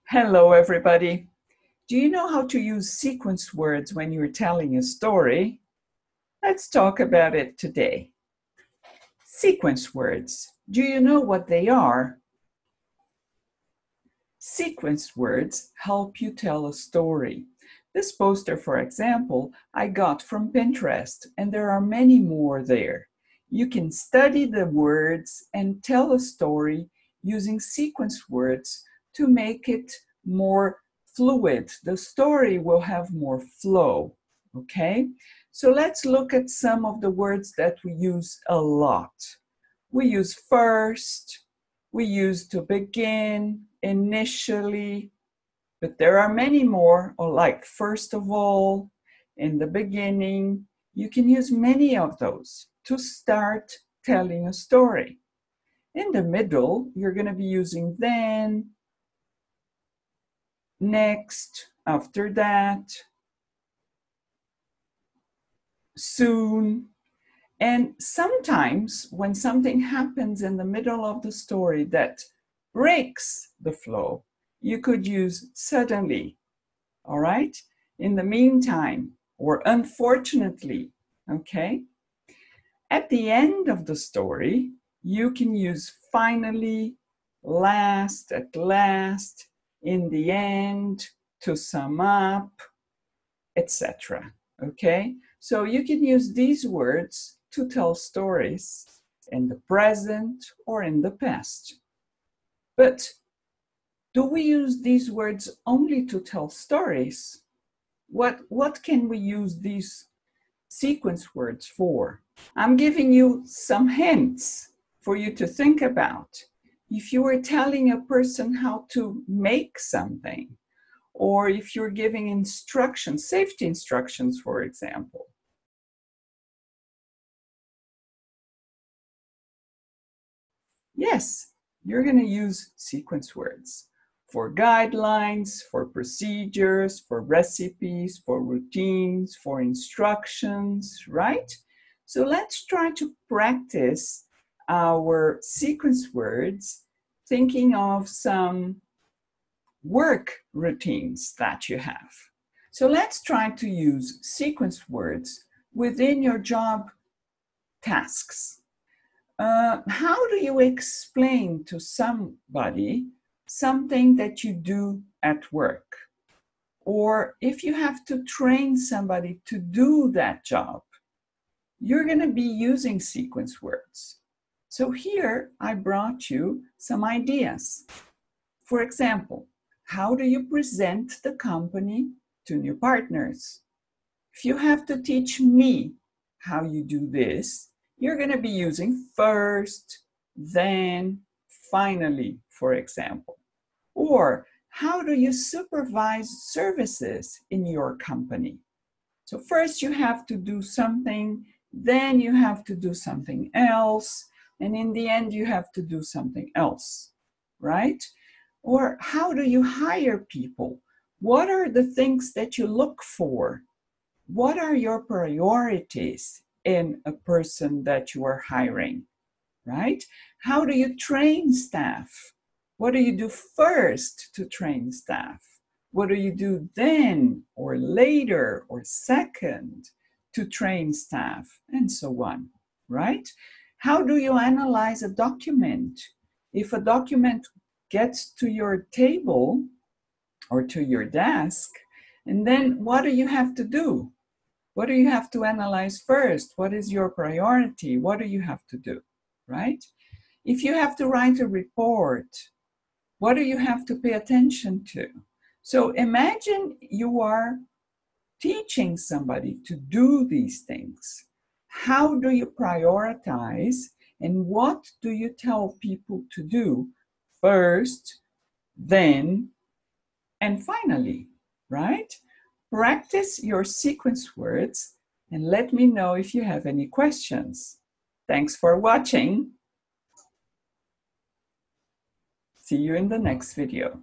Hello, everybody. Do you know how to use sequence words when you're telling a story? Let's talk about it today. Sequence words. Do you know what they are? Sequence words help you tell a story. This poster, for example, I got from Pinterest, and there are many more there. You can study the words and tell a story using sequence words to make it more fluid. The story will have more flow, okay? So let's look at some of the words that we use a lot. We use first, we use to begin, initially, but there are many more, or like first of all, in the beginning. You can use many of those to start telling a story. In the middle, you're going to be using then, next, after that, soon. And sometimes when something happens in the middle of the story that breaks the flow, you could use suddenly, all right? In the meantime, or unfortunately, okay? At the end of the story, you can use finally, last, at last, in the end, to sum up, etc. Okay? So you can use these words to tell stories in the present or in the past. But do we use these words only to tell stories? What can we use these sequence words for? I'm giving you some hints for you to think about. If you were telling a person how to make something, or if you're giving instructions, safety instructions, for example. Yes, you're going to use sequence words for guidelines, for procedures, for recipes, for routines, for instructions, right? So let's try to practice our sequence words, thinking of some work routines that you have. So let's try to use sequence words within your job tasks. How do you explain to somebody something that you do at work? Or if you have to train somebody to do that job, you're going to be using sequence words. So here I brought you some ideas. For example, how do you present the company to new partners? If you have to teach me how you do this, you're going to be using first, then, finally, for example. Or how do you supervise services in your company? So first you have to do something, then you have to do something else, and in the end you have to do something else, right? Or how do you hire people? What are the things that you look for? What are your priorities in a person that you are hiring, right? How do you train staff? What do you do first to train staff? What do you do then or later or second to train staff, and so on, right? How do you analyze a document? If a document gets to your table or to your desk, and then what do you have to do? What do you have to analyze first? What is your priority? What do you have to do, right? If you have to write a report, what do you have to pay attention to? So imagine you are teaching somebody to do these things. How do you prioritize, and what do you tell people to do first, then, and finally, right? Practice your sequence words and let me know if you have any questions. Thanks for watching. See you in the next video.